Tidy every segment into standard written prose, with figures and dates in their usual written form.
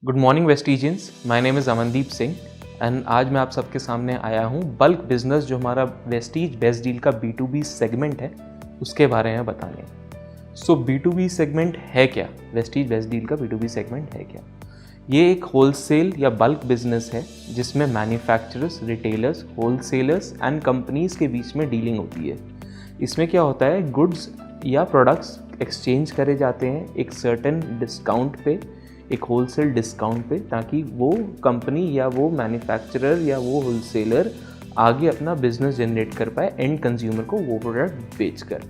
Good morning Vestigians, my name is Amandeep Singh and आज मैं आप सबके सामने आया हूँ बल्क बिजनेस जो हमारा वेस्टीज बेस्ट डील का B2B सेगमेंट है उसके बारे में बताने। सो B2B सेगमेंट है क्या? वेस्टीज बेस्ट डील का B2B सेगमेंट है क्या? ये एक होलसेल या बल्क बिजनेस है जिसमें manufacturers, retailers, wholesalers and companies के बीच में डीलिंग होती है। इसमें क्या होता है, गुड्स या प्रोडक्ट्स एक्सचेंज करे जाते हैं एक सर्टेन डिस्काउंट पे, एक होलसेल डिस्काउंट पे, ताकि वो कंपनी या वो मैन्युफैक्चरर या वो होलसेलर आगे अपना बिजनेस जनरेट कर पाए एंड कंज्यूमर को वो प्रोडक्ट बेचकर।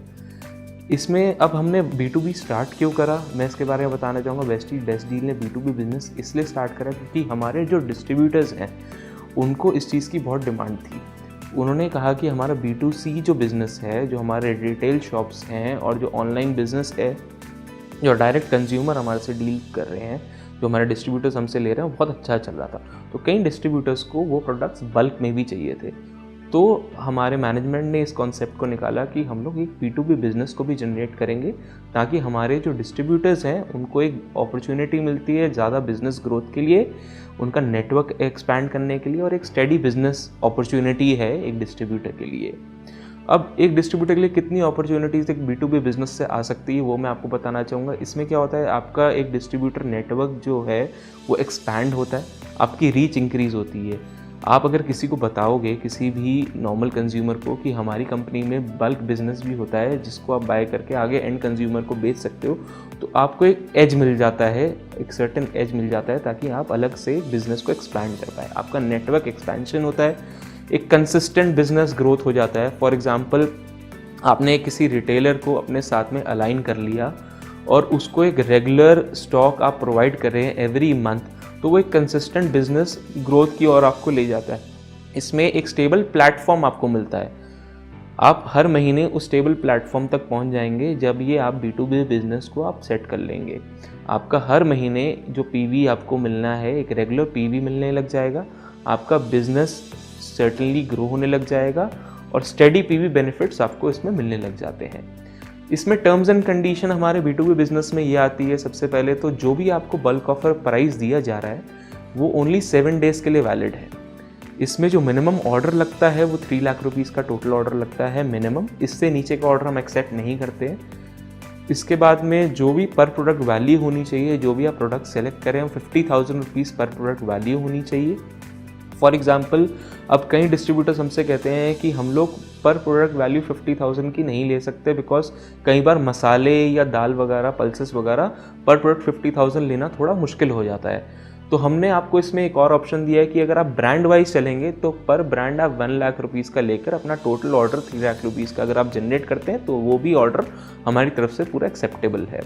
इसमें अब हमने B2B स्टार्ट क्यों करा, मैं इसके बारे में बताना चाहूँगा। वेस्टीज बेस्ट डील ने B2B बिजनेस इसलिए स्टार्ट करा क्योंकि हमारे जो डिस्ट्रीब्यूटर्स हैं उनको इस चीज़ की बहुत डिमांड थी। उन्होंने कहा कि हमारा B2C जो बिज़नेस है, जो हमारे रिटेल शॉप्स हैं और जो ऑनलाइन बिज़नेस है, जो डायरेक्ट कंज्यूमर हमारे से डील कर रहे हैं, जो हमारे डिस्ट्रीब्यूटर्स हमसे ले रहे हैं, वो बहुत अच्छा चल रहा था। तो कई डिस्ट्रीब्यूटर्स को वो प्रोडक्ट्स बल्क में भी चाहिए थे। तो हमारे मैनेजमेंट ने इस कॉन्सेप्ट को निकाला कि हम लोग एक B2B बिज़नेस को भी जनरेट करेंगे ताकि हमारे जो डिस्ट्रीब्यूटर्स हैं उनको एक अपॉर्चुनिटी मिलती है ज़्यादा बिज़नेस ग्रोथ के लिए, उनका नेटवर्क एक्सपैंड करने के लिए, और एक स्टेडी बिज़नेस अपॉर्चुनिटी है एक डिस्ट्रीब्यूटर के लिए। अब एक डिस्ट्रीब्यूटर के लिए कितनी अपॉर्चुनिटीज़ एक B2B बिज़नेस से आ सकती है वो मैं आपको बताना चाहूँगा। इसमें क्या होता है, आपका एक डिस्ट्रीब्यूटर नेटवर्क जो है वो एक्सपैंड होता है, आपकी रीच इंक्रीज़ होती है। आप अगर किसी को बताओगे, किसी भी नॉर्मल कंज्यूमर को, कि हमारी कंपनी में बल्क बिज़नेस भी होता है जिसको आप बाय करके आगे एंड कंज्यूमर को बेच सकते हो, तो आपको एक एज मिल जाता है, एक सर्टेन एज मिल जाता है ताकि आप अलग से बिज़नेस को एक्सपैंड कर पाए। आपका नेटवर्क एक्सपेंशन होता है, एक कंसिस्टेंट बिजनेस ग्रोथ हो जाता है। फॉर एग्जांपल, आपने किसी रिटेलर को अपने साथ में अलाइन कर लिया और उसको एक रेगुलर स्टॉक आप प्रोवाइड कर रहे हैं एवरी मंथ, तो वो एक कंसिस्टेंट बिजनेस ग्रोथ की ओर आपको ले जाता है। इसमें एक स्टेबल प्लेटफॉर्म आपको मिलता है, आप हर महीने उस स्टेबल प्लेटफॉर्म तक पहुंच जाएंगे जब ये आप B2B बिजनेस को आप सेट कर लेंगे। आपका हर महीने जो PV आपको मिलना है, एक रेगुलर PV मिलने लग जाएगा, आपका बिजनेस सर्टेनली ग्रो होने लग जाएगा और स्टेडी PV बेनिफिट्स आपको इसमें मिलने लग जाते हैं। इसमें टर्म्स एंड कंडीशन हमारे B2B बिजनेस में ये आती है, सबसे पहले तो जो भी आपको बल्क ऑफर प्राइस दिया जा रहा है वो ओनली 7 डेज़ के लिए वैलिड है। इसमें जो मिनिमम ऑर्डर लगता है वो 3 लाख रुपीज़ का टोटल ऑर्डर लगता है मिनिमम, इससे नीचे का ऑर्डर हम एक्सेप्ट नहीं करते हैं। इसके बाद में जो भी पर प्रोडक्ट वैल्यू होनी चाहिए, जो भी आप प्रोडक्ट सेलेक्ट करें, 50,000 रुपीज़ पर प्रोडक्ट वैल्यू होनी चाहिए। फॉर एग्जाम्पल, अब कई डिस्ट्रीब्यूटर्स हमसे कहते हैं कि हम लोग पर प्रोडक्ट वैल्यू 50,000 की नहीं ले सकते, बिकॉज कई बार मसाले या दाल वगैरह, पल्सेस वगैरह पर प्रोडक्ट 50,000 लेना थोड़ा मुश्किल हो जाता है। तो हमने आपको इसमें एक और ऑप्शन दिया है कि अगर आप ब्रांड वाइज चलेंगे तो पर ब्रांड आप 1 लाख रुपीज़ का लेकर अपना टोटल ऑर्डर 3 लाख रुपीज़ का अगर आप जनरेट करते हैं तो वो भी ऑर्डर हमारी तरफ से पूरा एक्सेप्टेबल है।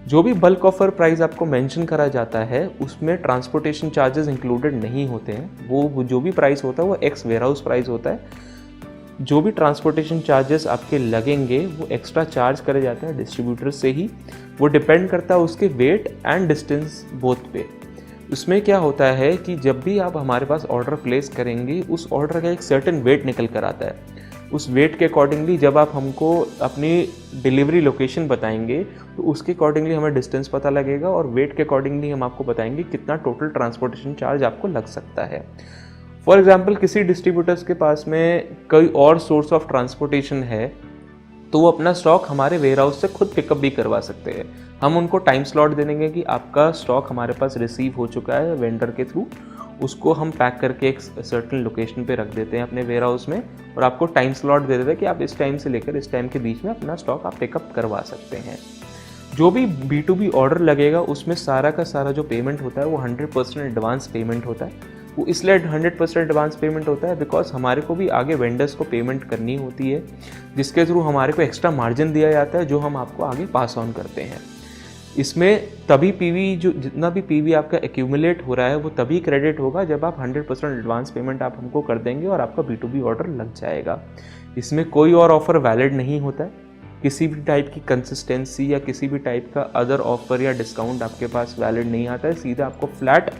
जो भी बल्क ऑफर प्राइस आपको मेंशन करा जाता है उसमें ट्रांसपोर्टेशन चार्जेस इंक्लूडेड नहीं होते हैं। वो जो भी प्राइस होता है वो एक्स वेयरहाउस प्राइस होता है। जो भी ट्रांसपोर्टेशन चार्जेस आपके लगेंगे वो एक्स्ट्रा चार्ज करे जाते हैं डिस्ट्रीब्यूटर से ही। वो डिपेंड करता है उसके वेट एंड डिस्टेंस बोथ पे। उसमें क्या होता है कि जब भी आप हमारे पास ऑर्डर प्लेस करेंगे उस ऑर्डर का एक सर्टेन वेट निकल कर आता है। उस वेट के अकॉर्डिंगली जब आप हमको अपनी डिलीवरी लोकेशन बताएंगे तो उसके अकॉर्डिंगली हमें डिस्टेंस पता लगेगा और वेट के अकॉर्डिंगली हम आपको बताएंगे कितना टोटल ट्रांसपोर्टेशन चार्ज आपको लग सकता है। फॉर एग्जांपल, किसी डिस्ट्रीब्यूटर्स के पास में कोई और सोर्स ऑफ ट्रांसपोर्टेशन है तो वो अपना स्टॉक हमारे वेयर हाउस से खुद पिकअप भी करवा सकते हैं। हम उनको टाइम स्लॉट दे देंगे कि आपका स्टॉक हमारे पास रिसीव हो चुका है वेंडर के थ्रू, उसको हम पैक करके एक सर्टेन लोकेशन पे रख देते हैं अपने वेयर हाउस में और आपको टाइम स्लॉट दे देते हैं कि आप इस टाइम से लेकर इस टाइम के बीच में अपना स्टॉक आप पिकअप करवा सकते हैं। जो भी B2B ऑर्डर लगेगा उसमें सारा का सारा जो पेमेंट होता है वो 100% एडवांस पेमेंट होता है। वो इसलिए 100% एडवांस पेमेंट होता है बिकॉज हमारे को भी आगे वेंडर्स को पेमेंट करनी होती है, जिसके थ्रू हमारे को एक्स्ट्रा मार्जिन दिया जाता है जो हम आपको आगे पास ऑन करते हैं। इसमें तभी PV, जो जितना भी PV आपका एक्यूमुलेट हो रहा है वो तभी क्रेडिट होगा जब आप 100% एडवांस पेमेंट आप हमको कर देंगे और आपका B2B ऑर्डर लग जाएगा। इसमें कोई और ऑफ़र वैलिड नहीं होता है, किसी भी टाइप की कंसिस्टेंसी या किसी भी टाइप का अदर ऑफर या डिस्काउंट आपके पास वैलिड नहीं आता है। सीधा आपको फ्लैट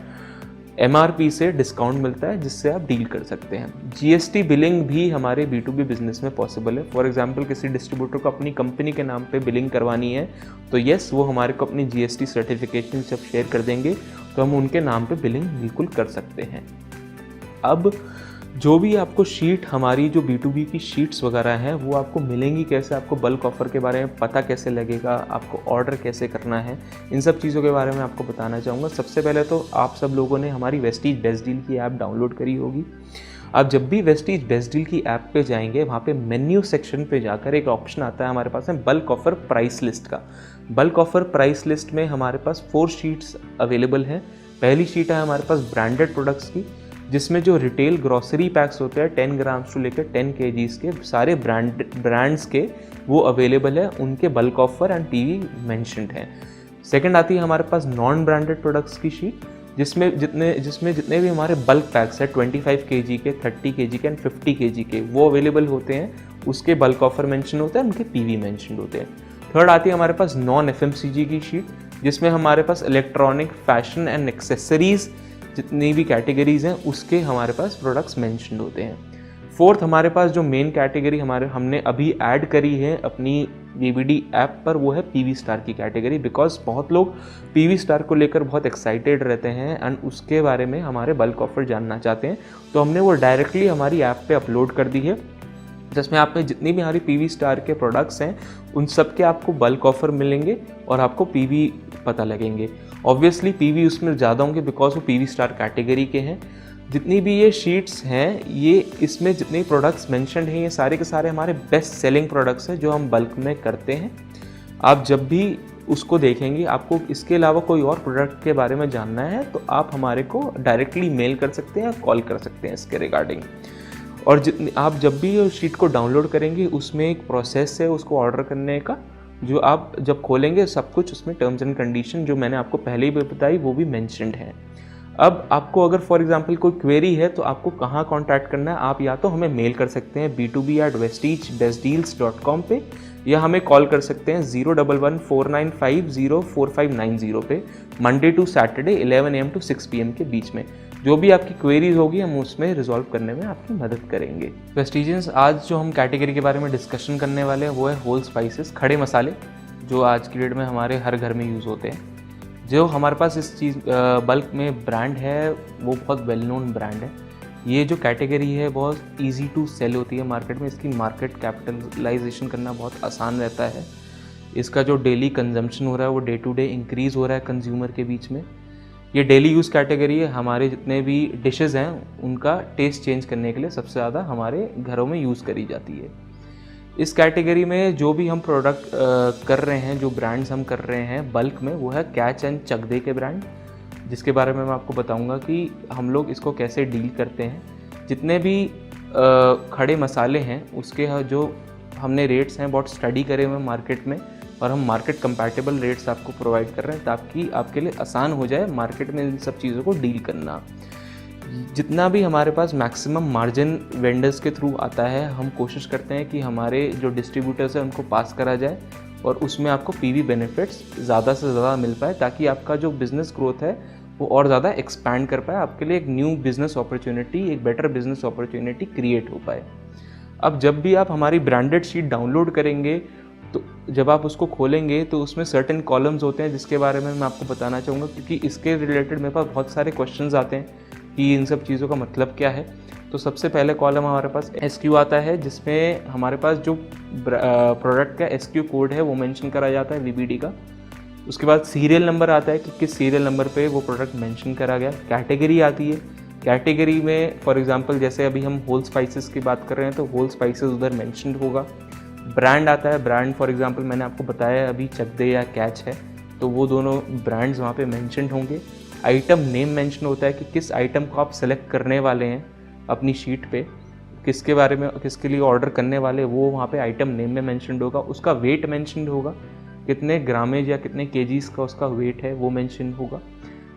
MRP से डिस्काउंट मिलता है जिससे आप डील कर सकते हैं। GST बिलिंग भी हमारे B2B बिजनेस में पॉसिबल है। फॉर एग्जांपल, किसी डिस्ट्रीब्यूटर को अपनी कंपनी के नाम पे बिलिंग करवानी है तो येस, वो हमारे को अपनी GST सर्टिफिकेशन जब शेयर कर देंगे तो हम उनके नाम पे बिलिंग बिल्कुल कर सकते हैं। अब जो भी आपको शीट, हमारी जो B2B की शीट्स वगैरह हैं वो आपको मिलेंगी कैसे, आपको बल्क ऑफ़र के बारे में पता कैसे लगेगा, आपको ऑर्डर कैसे करना है, इन सब चीज़ों के बारे में आपको बताना चाहूँगा। सबसे पहले तो आप सब लोगों ने हमारी वेस्टीज बेस्ट डील की ऐप डाउनलोड करी होगी। आप जब भी वेस्टीज बेस्ट डील की ऐप पे जाएंगे, वहाँ पे मेन्यू सेक्शन पे जाकर एक ऑप्शन आता है हमारे पास में बल्क ऑफ़र प्राइस लिस्ट का। बल्क ऑफ़र प्राइस लिस्ट में हमारे पास 4 शीट्स अवेलेबल हैं। पहली शीट है हमारे पास ब्रांडेड प्रोडक्ट्स की, जिसमें जो रिटेल ग्रॉसरी पैक्स होते हैं 10 ग्राम्स टू लेकर 10 kgs के सारे ब्रांड्स के वो अवेलेबल है, उनके bulk offer and PV mentioned हैं। सेकंड आती है हमारे पास नॉन ब्रांडेड प्रोडक्ट्स की शीट, जिसमें जितने भी हमारे बल्क पैक्स है 25 kg के, 30 kg के एंड 50 kg के, वो अवेलेबल होते हैं, उसके बल्क ऑफर मेंशन होते हैं, उनके PV मेंशन होते हैं। थर्ड आती है हमारे पास नॉन FMCG की शीट, जिसमें हमारे पास इलेक्ट्रॉनिक, फैशन एंड एक्सेसरीज जितनी भी कैटेगरीज हैं उसके हमारे पास प्रोडक्ट्स मेंशन्ड होते हैं। फोर्थ हमारे पास जो मेन कैटेगरी हमने अभी ऐड करी है अपनी VBD ऐप पर, वो है PV स्टार की कैटेगरी, बिकॉज बहुत लोग PV स्टार को लेकर बहुत एक्साइटेड रहते हैं एंड उसके बारे में हमारे बल्क ऑफर जानना चाहते हैं। तो हमने वो डायरेक्टली हमारी ऐप पे अपलोड कर दी है, जिसमें आप में जितनी भी हमारी PV स्टार के प्रोडक्ट्स हैं उन सब के आपको बल्क ऑफर मिलेंगे और आपको PV पता लगेंगे। ऑब्वियसली PV उसमें ज़्यादा होंगे बिकॉज वो PV स्टार कैटेगरी के हैं। जितनी भी ये शीट्स हैं, ये इसमें जितने प्रोडक्ट्स मेंशन्ड हैं ये सारे के सारे हमारे बेस्ट सेलिंग प्रोडक्ट्स हैं जो हम बल्क में करते हैं। आप जब भी उसको देखेंगे, आपको इसके अलावा कोई और प्रोडक्ट के बारे में जानना है तो आप हमारे को डायरेक्टली मेल कर सकते हैं या कॉल कर सकते हैं इसके रिगार्डिंग। और आप जब भी शीट को डाउनलोड करेंगे उसमें एक प्रोसेस है उसको ऑर्डर करने का, जो आप जब खोलेंगे सब कुछ उसमें टर्म्स एंड कंडीशन जो मैंने आपको पहले ही बताई वो भी मेंशन्ड है। अब आपको अगर फॉर एग्जांपल कोई क्वेरी है तो आपको कहाँ कांटेक्ट करना है, आप या तो हमें मेल कर सकते हैं b2b@vestigebestdeals.com पे, या हमें कॉल कर सकते हैं 01149504590 पे, Monday to Saturday 11 AM to 6 PM के बीच में। जो भी आपकी क्वेरीज होगी हम उसमें रिजॉल्व करने में आपकी मदद करेंगे। वेस्टीजियंस, आज जो हम कैटेगरी के बारे में डिस्कशन करने वाले हैं वो है होल स्पाइसेस, खड़े मसाले, जो आज की डेट में हमारे हर घर में यूज़ होते हैं। जो हमारे पास इस चीज़ बल्क में ब्रांड है वो बहुत वेल नोन ब्रांड है। ये जो कैटेगरी है बहुत ईजी टू सेल होती है मार्केट में, इसकी मार्केट कैपिटलाइजेशन करना बहुत आसान रहता है। इसका जो डेली कंजम्पशन हो रहा है वो डे टू डे इंक्रीज़ हो रहा है कंज्यूमर के बीच में। ये डेली यूज़ कैटेगरी है, हमारे जितने भी डिशेज़ हैं उनका टेस्ट चेंज करने के लिए सबसे ज़्यादा हमारे घरों में यूज़ करी जाती है। इस कैटेगरी में जो भी हम प्रोडक्ट कर रहे हैं, जो ब्रांड्स हम कर रहे हैं बल्क में, वो है कैच एंड चक दे के ब्रांड, जिसके बारे में मैं आपको बताऊंगा कि हम लोग इसको कैसे डील करते हैं। जितने भी खड़े मसाले हैं उसके जो हमने रेट्स हैं बहुत स्टडी करे हुए मार्केट में, और हम मार्केट कंपैटिबल रेट्स आपको प्रोवाइड कर रहे हैं ताकि आपके लिए आसान हो जाए मार्केट में इन सब चीज़ों को डील करना। जितना भी हमारे पास मैक्सिमम मार्जिन वेंडर्स के थ्रू आता है, हम कोशिश करते हैं कि हमारे जो डिस्ट्रीब्यूटर्स हैं उनको पास करा जाए और उसमें आपको PV बेनिफिट्स ज़्यादा से ज़्यादा मिल पाए, ताकि आपका जो बिज़नेस ग्रोथ है वो और ज़्यादा एक्सपैंड कर पाए, आपके लिए एक न्यू बिज़नेस अपॉर्चुनिटी, एक बेटर बिज़नेस अपॉर्चुनिटी क्रिएट हो पाए। अब जब भी आप हमारी ब्रांडेड शीट डाउनलोड करेंगे तो जब आप उसको खोलेंगे तो उसमें सर्टेन कॉलम्स होते हैं जिसके बारे में मैं आपको बताना चाहूँगा, क्योंकि इसके रिलेटेड मेरे पास बहुत सारे क्वेश्चंस आते हैं कि इन सब चीज़ों का मतलब क्या है। तो सबसे पहले कॉलम हमारे पास SQ आता है, जिसमें हमारे पास जो प्रोडक्ट का SQ कोड है वो मेंशन करा जाता है VBD का। उसके बाद सीरियल नंबर आता है कि किस सीरियल नंबर पे वो प्रोडक्ट मेंशन करा गया। कैटेगरी आती है, कैटेगरी में फॉर एग्जांपल जैसे अभी हम होल स्पाइसेस की बात कर रहे हैं तो होल स्पाइसेस उधर मेंशन होगा। ब्रांड आता है, ब्रांड फॉर एग्जांपल मैंने आपको बताया अभी चक दे या कैच है, तो वो दोनों ब्रांड्स वहाँ पे मेंशन होंगे। आइटम नेम मेंशन होता है कि किस आइटम को आप सेलेक्ट करने वाले हैं अपनी शीट पे, किसके बारे में, किसके लिए ऑर्डर करने वाले, वो वहाँ पे आइटम नेम में मेंशन होगा। उसका वेट मेंशन होगा, कितने ग्रामेज या कितने केजीज का उसका वेट है वो मेंशन होगा।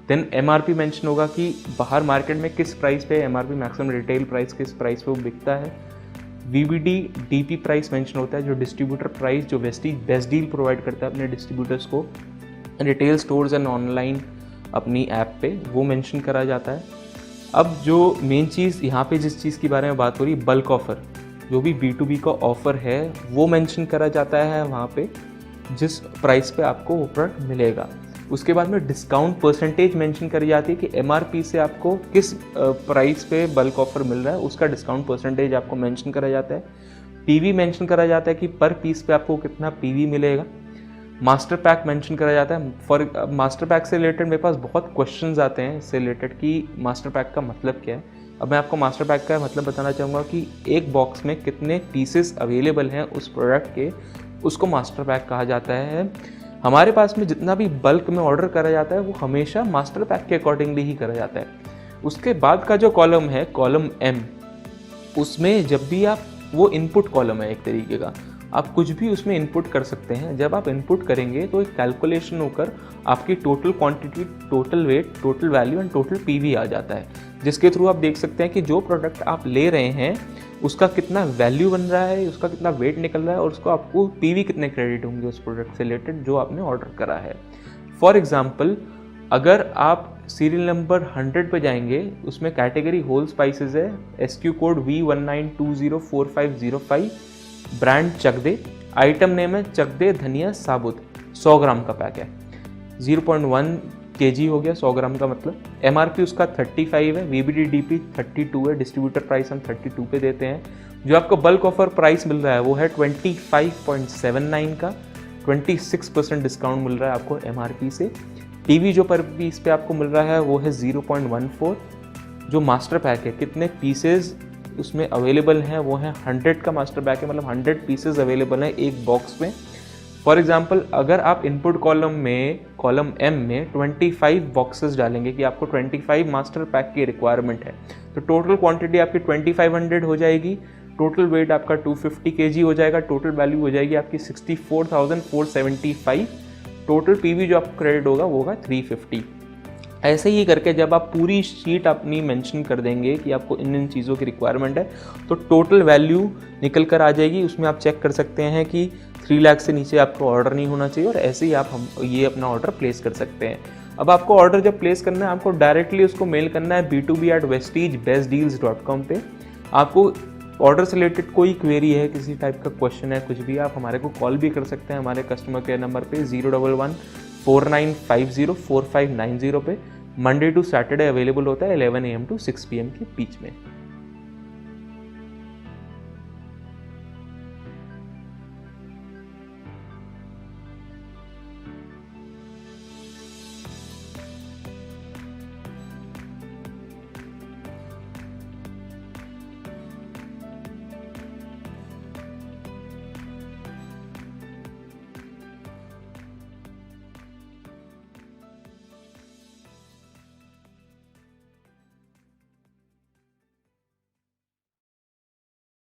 देन MRP मेंशन होगा कि बाहर मार्केट में किस प्राइस पे MRP, मैक्सिमम रिटेल प्राइस, किस प्राइस पे वो बिकता है। VBD DP प्राइस मेंशन होता है, जो डिस्ट्रीब्यूटर प्राइस जो वेस्टीज बेस्ट डील प्रोवाइड करता है अपने डिस्ट्रीब्यूटर्स को रिटेल स्टोर्स एंड ऑनलाइन अपनी ऐप पे, वो मेंशन करा जाता है। अब जो मेन चीज़ यहाँ पे जिस चीज़ के बारे में बात हो रही है, बल्क ऑफ़र, जो भी B2B का ऑफ़र है वो मेंशन करा जाता है वहाँ पे, जिस प्राइस पे आपको वो प्रोडक्ट मिलेगा। उसके बाद में डिस्काउंट परसेंटेज मेंशन करी जाती है कि एमआरपी से आपको किस प्राइस पे बल्क ऑफर मिल रहा है, उसका डिस्काउंट परसेंटेज आपको मेंशन करा जाता है। पीवी मेंशन करा जाता है कि पर पीस पे आपको कितना पीवी मिलेगा। मास्टर पैक मेंशन करा जाता है। फॉर मास्टर पैक से रिलेटेड मेरे पास बहुत क्वेश्चंस आते हैं इससे रिलेटेड कि मास्टर पैक का मतलब क्या है। अब मैं आपको मास्टर पैक का मतलब बताना चाहूँगा कि एक बॉक्स में कितने पीसेस अवेलेबल हैं उस प्रोडक्ट के, उसको मास्टर पैक कहा जाता है। हमारे पास में जितना भी बल्क में ऑर्डर करा जाता है वो हमेशा मास्टर पैक के अकॉर्डिंगली ही करा जाता है। उसके बाद का जो कॉलम है, कॉलम एम, उसमें जब भी आप, वो इनपुट कॉलम है एक तरीके का, आप कुछ भी उसमें इनपुट कर सकते हैं। जब आप इनपुट करेंगे तो एक कैलकुलेशन होकर आपकी total quantity, total weight, total value and total PV आ जाता है, जिसके थ्रू आप देख सकते हैं कि जो प्रोडक्ट आप ले रहे हैं उसका कितना वैल्यू बन रहा है, उसका कितना वेट निकल रहा है और उसको आपको पीवी कितने क्रेडिट होंगे उस प्रोडक्ट से रिलेटेड जो आपने ऑर्डर करा है। फॉर एग्जाम्पल, अगर आप सीरियल नंबर 100 पे जाएंगे, उसमें कैटेगरी होल स्पाइसेस है, SQ code V19204505, brand चकदे, item name है चकदे धनिया साबुत, 100 ग्राम का पैक है, 0.1 kg हो गया 100 ग्राम का मतलब। MRP उसका 35 है, VBDDP 32 है, डिस्ट्रीब्यूटर प्राइस हम 32 पे देते हैं। जो आपको बल्क ऑफर प्राइस मिल रहा है वो है 25.79 का, 26% डिस्काउंट मिल रहा है आपको MRP से। टीवी जो पर पीस पे आपको मिल रहा है वो है 0.14। जो मास्टर पैक है, कितने पीसेज उसमें अवेलेबल हैं वो है 100 का मास्टर पैक है, मतलब 100 पीसेज अवेलेबल हैं एक बॉक्स में। फॉर एग्जाम्पल, अगर आप इनपुट कॉलम में, कॉलम एम में 25 बॉक्सेस डालेंगे कि आपको 25 मास्टर पैक की रिक्वायरमेंट है, तो टोटल क्वांटिटी आपकी 2500 हो जाएगी, टोटल वेट आपका 250 kg हो जाएगा, टोटल वैल्यू हो जाएगी आपकी 64,475, टोटल पीवी जो आपको क्रेडिट होगा वो होगा 350। ऐसे ही करके जब आप पूरी शीट अपनी मेंशन कर देंगे कि आपको इन चीज़ों की रिक्वायरमेंट है, तो टोटल वैल्यू निकल कर आ जाएगी। उसमें आप चेक कर सकते हैं कि 3 लाख से नीचे आपको ऑर्डर नहीं होना चाहिए और ऐसे ही आप ये अपना ऑर्डर प्लेस कर सकते हैं। अब आपको ऑर्डर जब प्लेस करना है, आपको डायरेक्टली उसको मेल करना है b2b@vestigebestdeals.com पे। आपको ऑर्डर से रिलेटेड कोई क्वेरी है, किसी टाइप का क्वेश्चन है, कुछ भी, आप हमारे को कॉल भी कर सकते हैं हमारे कस्टमर केयर नंबर पे 01149504590 पे। मंडे टू सैटरडे अवेलेबल होता है 11 AM to 6 PM के बीच में।